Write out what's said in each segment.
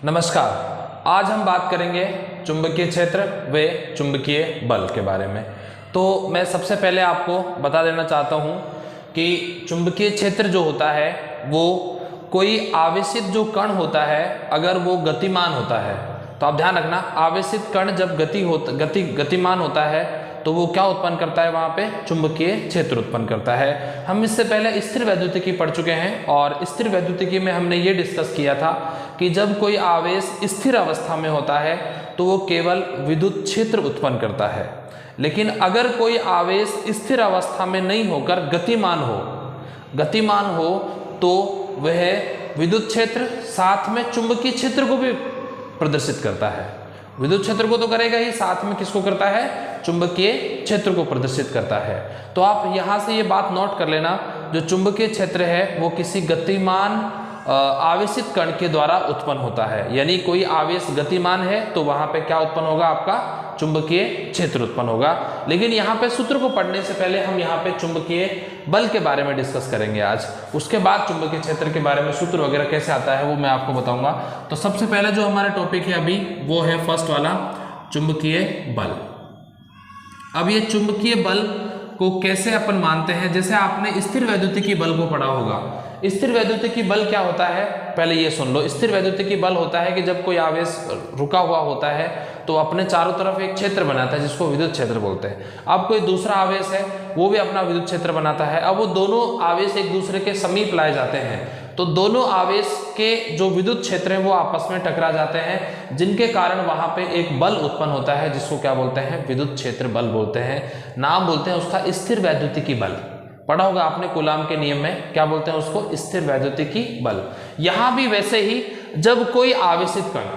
नमस्कार। आज हम बात करेंगे चुंबकीय क्षेत्र व चुंबकीय बल के बारे में। तो मैं सबसे पहले आपको बता देना चाहता हूँ कि चुंबकीय क्षेत्र जो होता है वो कोई आवेशित जो कण होता है, अगर वो गतिमान होता है तो आप ध्यान रखना, आवेशित कण जब गतिमान होता है तो वो क्या उत्पन्न करता है, वहाँ पे चुंबकीय क्षेत्र उत्पन्न करता है। हम इससे पहले स्थिर वैद्युतिकी पढ़ चुके हैं और स्थिर वैद्युतिकी में हमने ये डिस्कस किया था कि जब कोई आवेश स्थिर अवस्था में होता है तो वो केवल विद्युत क्षेत्र उत्पन्न करता है, लेकिन अगर कोई आवेश स्थिर अवस्था में नहीं होकर गतिमान हो तो वह विद्युत क्षेत्र साथ में चुंबकीय क्षेत्र को भी प्रदर्शित करता है। विद्युत क्षेत्र को तो करेगा ही, साथ में किसको करता है, चुंबकीय क्षेत्र को प्रदर्शित करता है। तो आप यहाँ से ये बात नोट कर लेना, जो चुंबकीय क्षेत्र है वो किसी गतिमान आवेशित कण के द्वारा उत्पन्न होता है। यानी कोई आवेश गतिमान है तो वहां पे क्या उत्पन्न होगा, आपका चुंबकीय क्षेत्र उत्पन्न होगा। लेकिन यहाँ पे सूत्र को पढ़ने से पहले हम यहाँ पे चुंबकीय बल के बारे में डिस्कस करेंगे आज। उसके बाद चुंबकीय क्षेत्र के बारे में सूत्र वगैरह कैसे आता है वो मैं आपको बताऊंगा। तो सबसे पहले जो हमारा टॉपिक है अभी वो है फर्स्ट वाला, चुंबकीय बल। अब ये चुंबकीय बल को कैसे अपन मानते हैं, जैसे आपने स्थिर वैद्युतिकी बल को पढ़ा होगा। स्थिर वैद्युतिकी बल क्या होता है, पहले ये सुन लो। स्थिर वैद्युतिकी बल होता है कि जब कोई आवेश रुका हुआ होता है तो अपने चारों तरफ एक क्षेत्र बनाता है जिसको विद्युत क्षेत्र बोलते हैं। अब कोई दूसरा आवेश है वो भी अपना विद्युत क्षेत्र बनाता है। अब वो दोनों आवेश एक दूसरे के समीप लाए जाते हैं तो दोनों आवेश के जो विद्युत क्षेत्र हैं वो आपस में टकरा जाते हैं, जिनके कारण वहां पे एक बल उत्पन्न होता है जिसको क्या बोलते हैं, विद्युत क्षेत्र बल बोलते हैं। नाम बोलते हैं उसका स्थिर वैद्युतिकी बल। पढ़ा होगा आपने कूलाम के नियम में, क्या बोलते हैं उसको, स्थिर वैद्युतिकी बल। यहां भी वैसे ही जब कोई आवेशित कण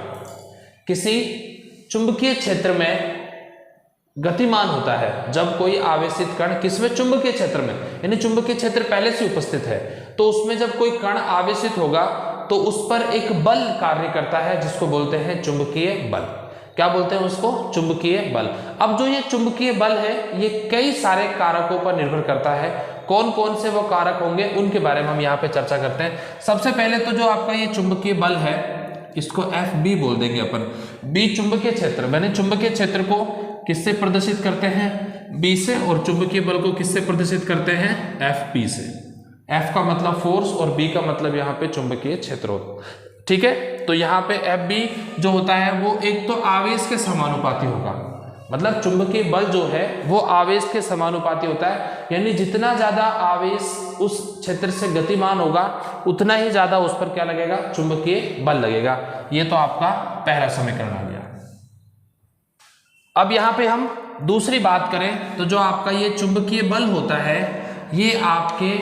किसी चुंबकीय क्षेत्र में गतिमान होता है, जब कोई आवेशित कण किसमें, चुंबकीय क्षेत्र में, यानी चुंबकीय क्षेत्र पहले से उपस्थित है, तो उसमें जब कोई कण आवेशित होगा तो उस पर एक बल कार्य करता है जिसको बोलते हैं चुंबकीय बल। क्या बोलते हैं उसको, चुंबकीय बल। अब जो ये चुंबकीय बल है ये कई सारे कारकों पर निर्भर करता है। कौन कौन से वो कारक होंगे उनके बारे में हम यहाँ पे चर्चा करते हैं। सबसे पहले तो जो आपका ये चुंबकीय बल है इसको FB बोल देंगे अपन। B चुंबकीय क्षेत्र, मैंने चुंबकीय क्षेत्र को किससे प्रदर्शित करते हैं, B से, और चुंबकीय बल को किससे प्रदर्शित करते हैं, FP से। F का मतलब फोर्स और B का मतलब यहाँ पे चुंबकीय क्षेत्र होता, ठीक है। तो यहाँ पे FB जो होता है वो एक तो आवेश के समानुपाती होगा, मतलब चुंबकीय बल जो है वो आवेश के समानुपाती होता है, यानी जितना ज्यादा आवेश उस क्षेत्र से गतिमान होगा उतना ही ज्यादा उस पर क्या लगेगा, चुंबकीय बल लगेगा। ये तो आपका पहला समीकरण आ गया। अब यहाँ पे हम दूसरी बात करें तो जो आपका ये चुंबकीय बल होता है ये आपके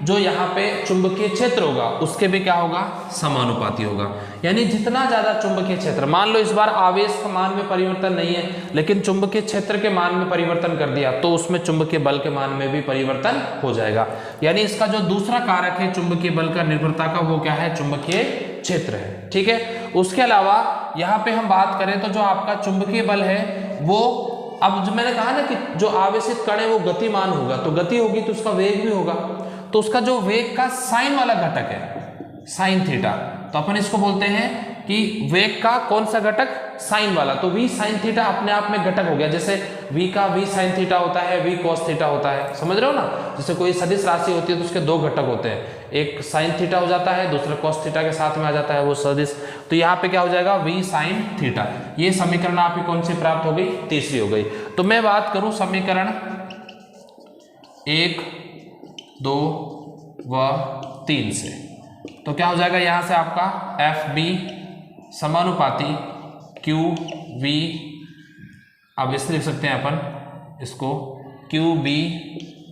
जो यहाँ पे चुंबकीय क्षेत्र होगा उसके भी क्या होगा, समानुपाती होगा। यानी जितना ज्यादा चुंबकीय क्षेत्र, मान लो इस बार आवेश का मान में परिवर्तन नहीं है लेकिन चुंबकीय क्षेत्र के मान में परिवर्तन कर दिया तो उसमें चुंबकीय बल के मान में भी परिवर्तन हो जाएगा। यानी इसका जो दूसरा कारक है चुंबकीय बल का निर्भरता का वो क्या है, चुंबकीय क्षेत्र है, ठीक है। उसके अलावा यहाँ पे हम बात करें तो जो आपका चुंबकीय बल है वो, अब जो मैंने कहा ना कि जो आवेशित कण है वो गतिमान होगा, तो गति होगी तो उसका वेग भी होगा, तो उसका जो वेग का साइन वाला घटक है साइन थीटा, तो अपन इसको बोलते हैं कि वेग का कौन सा घटक, साइन वाला। तो v साइन थीटा अपने आप में घटक हो गया, जैसे v का v साइन थीटा होता है, v cos थीटा होता है, समझ रहे हो ना। जैसे कोई सदिश राशि होती है तो उसके दो घटक होते हैं, एक साइन थीटा हो जाता है, दूसरा cos थीटा के साथ में आ जाता है वो सदिश। तो यहाँ पे क्या हो जाएगा, v साइन थीटा। ये समीकरण आपकी कौन सी प्राप्त हो गई, तीसरी हो गई। तो मैं बात करूं समीकरण 1, 2 व 3 से, तो क्या हो जाएगा, यहाँ से आपका FB समानुपाती QV, अब इसे लिख सकते हैं अपन इसको QB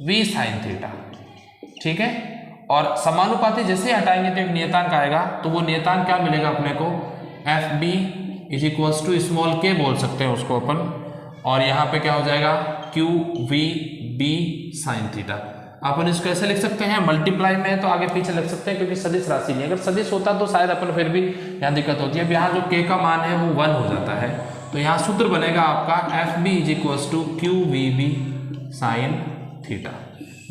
V साइन थीटा, ठीक है। और समानुपाती जैसे हटाएंगे तो एक नियतांक आएगा, तो वो नियतांक क्या मिलेगा अपने को, FB is equals to small k बोल सकते हैं उसको अपन, और यहाँ पे क्या हो जाएगा QVB साइन थीटा। अपन इसको ऐसे लिख सकते हैं, मल्टीप्लाई में है तो आगे पीछे लिख सकते हैं क्योंकि सदिश राशि नहीं, अगर सदिश होता तो शायद अपन फिर भी यहाँ दिक्कत होती है। अब यहाँ जो k का मान है वो 1 हो जाता है, तो यहाँ सूत्र बनेगा आपका FB is equals to QVB sine theta.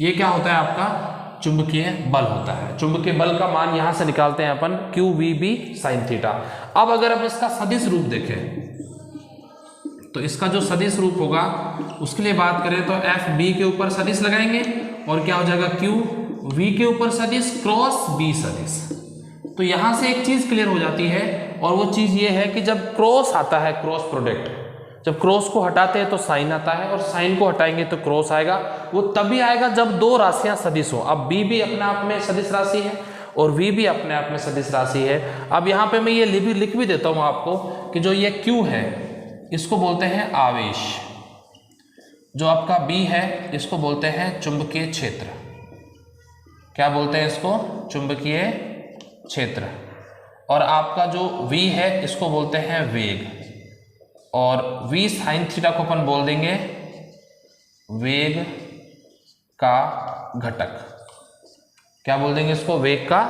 ये क्या होता है आपका चुंबकीय बल होता है। चुंबकीय बल का मान यहां से निकालते हैं अपन QVB sin थीटा। अब अगर हम इसका सदिश रूप देखें तो इसका जो सदिश रूप होगा उसके लिए बात करें तो FB के ऊपर सदिश लगाएंगे और क्या हो जाएगा QV के ऊपर सदिश क्रॉस B सदिश। तो यहां से एक चीज क्लियर हो जाती है और वो चीज ये है कि जब क्रॉस आता है, क्रॉस प्रोडक्ट, जब क्रॉस को हटाते हैं तो साइन आता है और साइन को हटाएंगे तो क्रॉस आएगा। वो तभी आएगा जब दो राशियां सदिश हो। अब B भी अपने आप में सदिश राशि है और V भी अपने आप में सदिश राशि है। अब यहाँ पे मैं ये लिख भी देता हूँ आपको कि जो ये Q है इसको बोलते हैं आवेश, जो आपका B है इसको बोलते हैं चुंबकीय क्षेत्र। क्या बोलते हैं इसको? चुंबकीय क्षेत्र। और आपका जो V है इसको बोलते हैं वेग, और V sin थीटा को अपन बोल देंगे वेग का घटक। क्या बोल देंगे इसको? वेग का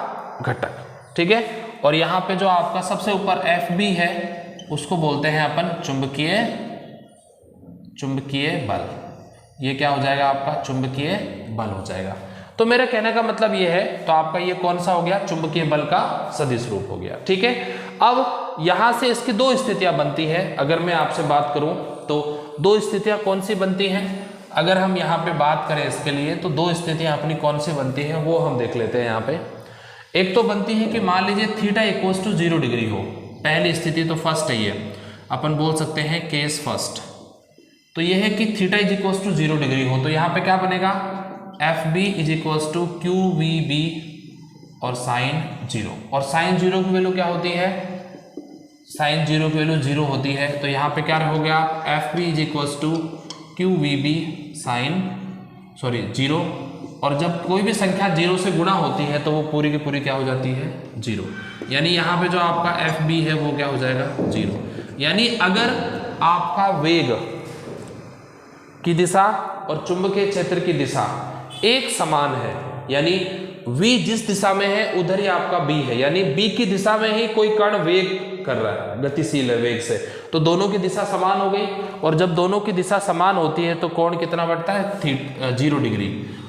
घटक। ठीक है। और यहाँ पे जो आपका सबसे ऊपर FB है उसको बोलते हैं अपन चुंबकीय बल। ये क्या हो जाएगा आपका? चुंबकीय बल हो जाएगा। तो मेरा कहने का मतलब ये है, तो आपका ये कौन सा हो गया? चुंबकीय बल का सदिश रूप हो गया। ठीक है। अब यहां से इसकी दो स्थितियां बनती है। अगर मैं आपसे बात करूं तो दो स्थितियां कौन सी बनती हैं? अगर हम यहाँ पे बात करें इसके लिए तो दो स्थितियां अपनी कौन सी बनती हैं वो हम देख लेते हैं। यहाँ पे एक तो बनती है कि मान लीजिए थीटा इक्वल्स टू 0 डिग्री हो। पहली स्थिति तो फर्स्ट है, ये अपन बोल सकते हैं केस फर्स्ट। तो ये है कि theta is equals to 0 degree हो। तो यहाँ पे क्या बनेगा? FB is equals to QVB और साइन 0। और साइन 0 की वैल्यू क्या होती है? साइन 0 की वैल्यू 0 होती है। तो यहाँ पे क्या हो गया? FB is equals to QVB sine 0। और जब कोई भी संख्या 0 से गुणा होती है तो वो पूरी की पूरी क्या हो जाती है? 0। यानी यहाँ पे जो आपका FB है वो क्या हो जाएगा? 0। यानी अगर आपका वेग की दिशा और चुंबकीय क्षेत्र की दिशा एक समान है, यानी V जिस दिशा में है उधर ही आपका B है, यानी B की दिशा में ही कोई कण वेग कर रहा है, गतिशील है वेग से, तो दोनों की दिशा समान हो गई। और जब दोनों की दिशा समान होती है तो कोण कितना बढ़ता है? 0 डिग्री।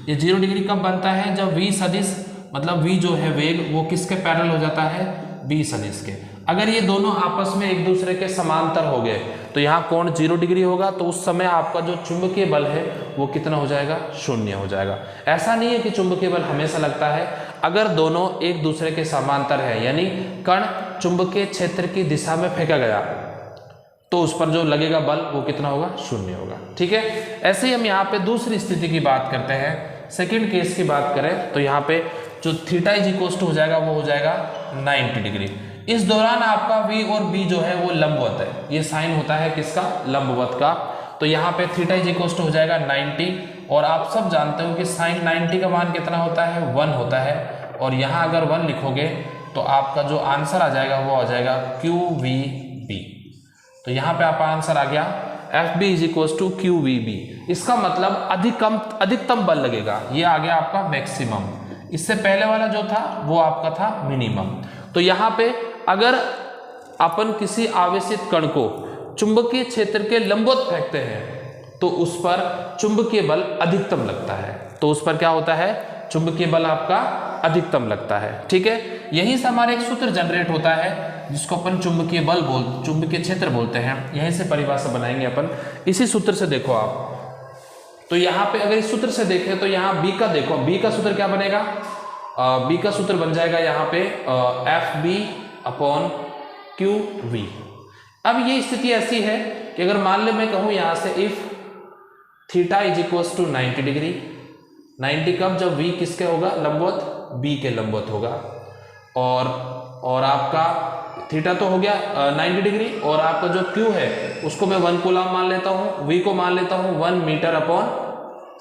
ये 0 डिग्री कब बनता है? जब V सदिश, मतलब V जो है वेग, वो किसके पैरेलल हो जाता है? B सदिश के। अगर ये दोनों आपस में एक दूसरे के समांतर हो गए तो यहाँ कोण 0 डिग्री होगा। तो उस समय आपका जो चुंबकीय बल है वो कितना हो जाएगा? 0 हो जाएगा। ऐसा नहीं है कि चुंबकीय बल हमेशा लगता है। अगर दोनों एक दूसरे के समांतर है, यानी कण चुंबकीय क्षेत्र की दिशा में फेंका गया, तो उस पर जो लगेगा बल वो कितना होगा? 0 होगा। ठीक है। ऐसे ही हम यहाँ पे दूसरी स्थिति की बात करते हैं। सेकेंड केस की बात करें तो यहाँ पे जो थीटा इज इक्वल्स टू हो जाएगा वो हो जाएगा 90 डिग्री। इस दौरान आपका V और B जो है वो लंबवत है। ये साइन होता है किसका? लंबवत का। तो यहाँ पे थीटा इज इक्वल्स टू हो जाएगा 90। और आप सब जानते हो कि साइन 90 का मान कितना होता है? 1 होता है। और यहाँ अगर 1 लिखोगे तो आपका जो आंसर आ जाएगा वो आ जाएगा QVB। तो यहाँ पे आपका आंसर आ गया FB is equals to QVB। इसका मतलब अधिकतम बल लगेगा। ये आ गया आपका मैक्सिमम। इससे पहले वाला जो था वो आपका था मिनिमम। तो यहाँ पे अगर अपन किसी आवेशित कण को चुंबकीय क्षेत्र के लंबवत फेंकते हैं तो उस पर चुंबकीय बल अधिकतम लगता है। तो उस पर क्या होता है? चुंबकीय बल आपका अधिकतम लगता है। ठीक है। यहीं से हमारा एक सूत्र जनरेट होता है जिसको अपन चुंबकीय क्षेत्र बोलते हैं। यहीं से परिभाषा बनाएंगे अपन। इसी सूत्र से देखो आप, तो यहाँ पे अगर इस सूत्र से देखें तो यहाँ B का देखो, B का सूत्र क्या बनेगा? B का सूत्र बन जाएगा यहाँ पे FB अपॉन QV। अब ये स्थिति ऐसी है कि अगर मान ले मैं कहूँ यहाँ से if theta is equals to 90 degree, 90 कब? जब V किसके होगा? लंबवत, B के लंबवत होगा। और आपका थीटा तो हो गया 90 डिग्री, और आपका जो Q है उसको मैं 1 कूलम मान लेता हूँ, V को मान लेता हूँ 1 मीटर अपॉन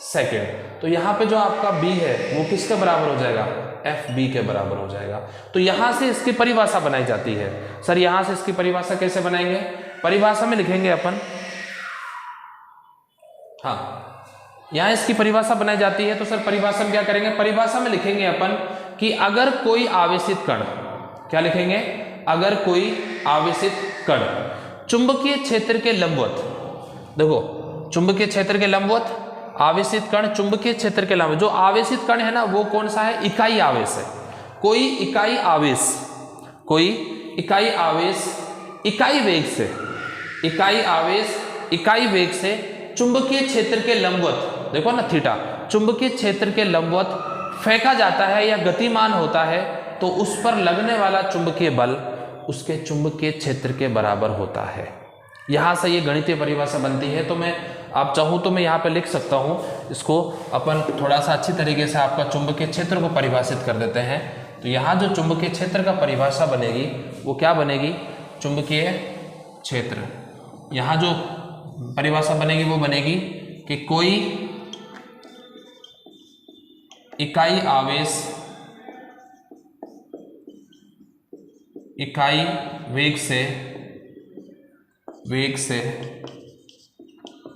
सेकेंड। तो यहाँ पे जो आपका B है वो किसके बराबर हो जाएगा? FB के बराबर हो जाएगा। तो यहाँ से इसकी परिभाषा बनाई जाती है। सर यहाँ से इसकी परिभाषा कैसे बनाएंगे? परिभाषा में लिखेंगे अपन, हाँ यहाँ इसकी परिभाषा बनाई जाती है। तो सर परिभाषा में क्या करेंगे? परिभाषा में लिखेंगे अपन कि अगर कोई आवेशित कण, क्या लिखेंगे? अगर कोई आवेशित कण चुंबकीय क्षेत्र के लंबवत, देखो चुंबकीय क्षेत्र के लंबवत, आवेशित कण चुंबकीय क्षेत्र के लंबवत, जो आवेशित कण है ना वो कौन सा है, इकाई आवेश है। कोई इकाई आवेश इकाई वेग से, इकाई आवेश इकाई वेग से चुंबकीय क्षेत्र के लंबवत, देखो ना थीटा, चुंबकीय क्षेत्र के लंबवत फेंका जाता है या गतिमान होता है तो उस पर लगने वाला चुंबकीय बल उसके चुंबकीय क्षेत्र के बराबर होता है। यहां से ये गणितीय परिभाषा बनती है। तो मैं आप चाहूं तो मैं यहाँ पे लिख सकता हूं, इसको अपन थोड़ा सा अच्छी तरीके से आपका चुंबकीय क्षेत्र को परिभाषित कर देते हैं। तो यहाँ जो चुंबकीय क्षेत्र का परिभाषा बनेगी वो क्या बनेगी, चुंबकीय क्षेत्र, यहाँ जो परिभाषा बनेगी वो बनेगी कि कोई इकाई आवेश इकाई वेग से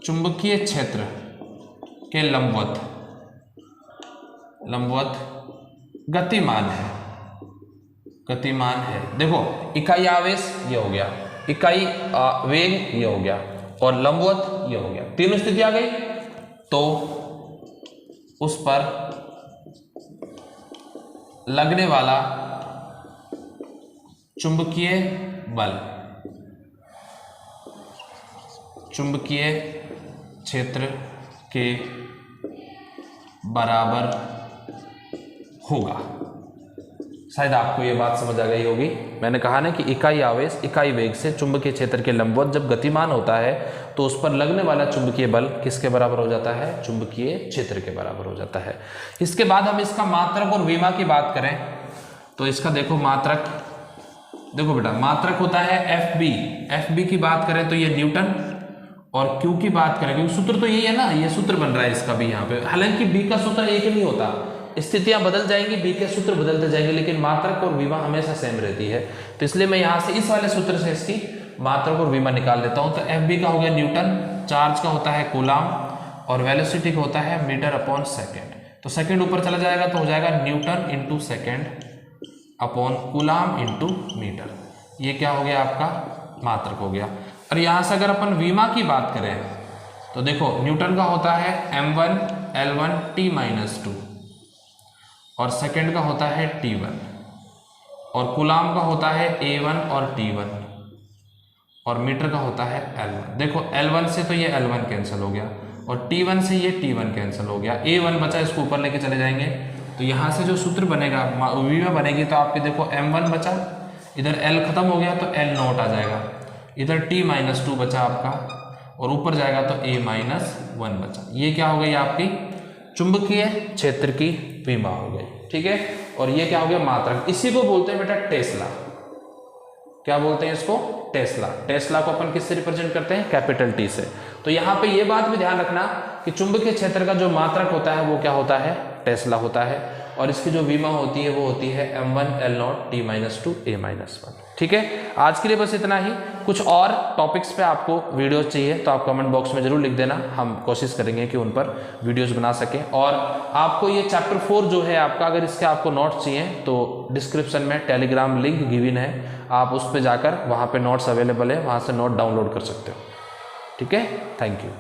चुंबकीय क्षेत्र के लंबवत गतिमान है। देखो इकाई आवेश ये हो गया, इकाई वेग ये हो गया और लंबवत ये हो गया, तीनों स्थिति आ गई। तो उस पर लगने वाला चुंबकीय बल चुंबकीय क्षेत्र के बराबर होगा। शायद आपको ये बात समझ आ गई होगी। मैंने कहा ना कि इकाई आवेश इकाई वेग से चुंबकीय क्षेत्र के लंबवत जब गतिमान होता है तो उस पर लगने वाला चुंबकीय बल किसके बराबर हो जाता है, चुंबकीय क्षेत्र के बराबर हो जाता है। इसके बाद हम इसका मात्रक और विमा की बात करें तो इसका देखो मात्रक, देखो बेटा मात्रक होता है एफ बी की बात करें तो ये न्यूटन, और क्यू की बात करें क्योंकि सूत्र तो यही है ना, ये सूत्र बन रहा है इसका भी यहाँ पे। हालांकि बी का सूत्र एक नहीं होता, स्थितियां बदल जाएंगी, बी के सूत्र बदलते जाएंगे, लेकिन मात्रक और विमा हमेशा सेम रहती है। तो इसलिए मैं यहाँ से इस वाले सूत्र से इसकी मात्रक और विमा निकाल लेता हूँ। तो एफ बी का हो गया न्यूटन, चार्ज का होता है कूलाम और वेलोसिटी का होता है मीटर अपॉन सेकेंड। तो सेकेंड ऊपर चला जाएगा तो हो जाएगा newton into second upon coulomb into metre. ये क्या हो गया आपका मात्रक हो गया। और यहाँ से अगर अपन विमा की बात करें तो देखो न्यूटन का होता है m1 L1 T-2 और सेकेंड का होता है T1 और कूलाम का होता है A1 और T1 और मीटर का होता है L1। देखो L1 से तो ये L1 कैंसिल हो गया और T1 से ये T1 कैंसिल हो गया, A1 बचा, इसको ऊपर लेके चले जाएंगे। तो यहाँ से जो सूत्र बनेगा विमा बनेगी तो आपके देखो m1 बचा, इधर L खत्म हो गया तो L नॉट आ जाएगा, इधर T-2 बचा आपका और ऊपर जाएगा तो A-1 बचा। ये क्या हो गई आपकी चुंबकीय क्षेत्र की विमा हो गई, ठीक है। और ये क्या हो गया मात्रक। इसी को बोलते हैं बेटा टेस्ला। क्या बोलते हैं इसको, टेस्ला। टेस्ला को अपन किससे रिप्रेजेंट करते हैं, कैपिटल टी से। तो यहाँ पे ये बात भी ध्यान रखना कि चुंबकीय क्षेत्र का जो मात्रक होता है वो क्या होता है, टेस्ला होता है, और इसकी जो विमा होती है वो होती है m1 L0 T-2 A-1। ठीक है, आज के लिए बस इतना ही। कुछ और टॉपिक्स पे आपको वीडियोस चाहिए तो आप कमेंट बॉक्स में जरूर लिख देना, हम कोशिश करेंगे कि उन पर वीडियोस बना सकें। और आपको ये चैप्टर 4 जो है आपका, अगर इसके आपको नोट्स चाहिए तो डिस्क्रिप्शन में टेलीग्राम लिंक गिवन है, आप उस पर जाकर वहाँ पे नोट्स अवेलेबल है, वहाँ से नोट डाउनलोड कर सकते हो। ठीक है, थैंक यू।